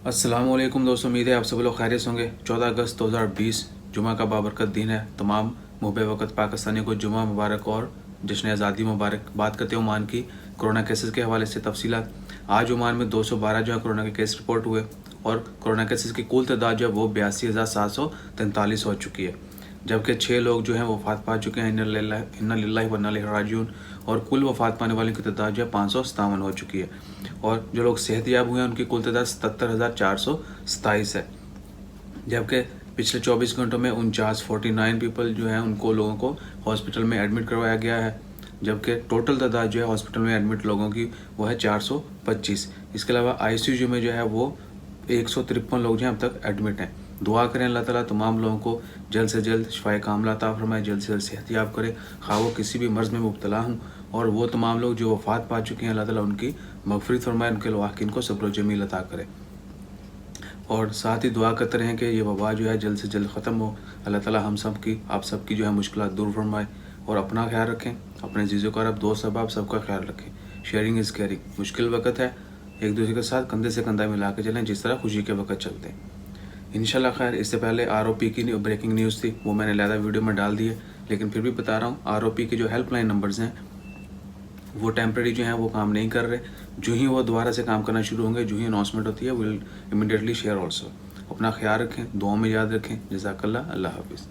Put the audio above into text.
अस्सलाम वालेकुम दोस्तों, उम्मीद है आप सब लोग खैरियत होंगे। 14 अगस्त 2020 जुमा का बाबरकत दिन है। तमाम मुहब वक़्त पाकिस्तानियों को जुमा मुबारक और जश्न आज़ादी मुबारक। बात करते हैं ओमान की कोरोना केसेस के हवाले से तफसीलात। आज ओमान में 212 जो है कोरोना के केस रिपोर्ट हुए और कोरोना केसेस की कुल तादाद जो है वो 82,743 हो चुकी है, जबकि 6 लोग जो हैं वफ़ात पा चुके हैं। इन्ना लिल्लाहि व इन्ना इलैहि राजिऊन। और कुल वफ़ात पाने वालों की तादाद जो है 557 हो चुकी है। और जो लोग सेहतयाब हुए हैं उनकी कुल तादाद 77,427 है, जबकि पिछले 24 घंटों में 49 पीपल जो हैं उनको लोगों को हॉस्पिटल में एडमिट करवाया गया है, जबकि टोटल तादाद जो है हॉस्पिटल में एडमिट लोगों की वो है 425। इसके अलावा ICU में जो है वो 153 लोग जो हैं अब तक एडमिट हैं। दुआ करें अल्लाह ताला तमाम लोगों को जल्द से जल्द शिफाए कामिला अता फरमाए, जल्द से जल्द सेहतयाब करे, खा वो किसी भी मर्ज़ में मुब्तला हूँ। और वो तमाम लोग जो वफ़ात पा चुके हैं अल्लाह ताला उनकी मग़फ़िरत फरमाए, उनके लवाकिन को सब्र जमील अता करे। और साथ ही दुआ करते रहें कि ये वबा जो है जल्द से जल्द ख़त्म हो। अल्लाह ताला हम सब की आप सब की जो है मुश्किलात दूर फरमाए। और अपना ख्याल रखें, अपने चीज़ों का रब दोस्त अहबाब सबका ख्याल रखें। Sharing is caring. मुश्किल वक्त है, एक दूसरे के साथ कंधे से कंधा मिला के चलें जिस तरह खुशी के वक्त चलते हैं इंशाल्लाह। खैर, इससे पहले ROP की ब्रेकिंग न्यूज़ थी, वो मैंने अलहदा वीडियो में डाल दी है, लेकिन फिर भी बता रहा हूँ ROP के जो हेल्पलाइन नंबर्स हैं वो टेम्प्रेरी जो हैं वो काम नहीं कर रहे। जो ही वो दोबारा से काम करना शुरू होंगे, जो ही अनाउंसमेंट होती है, विल इमीडिएटली शेयर ऑल्सो। अपना ख्याल रखें, दुआ में याद रखें। जज़ाकल्लाह, अल्लाह हाफिज़।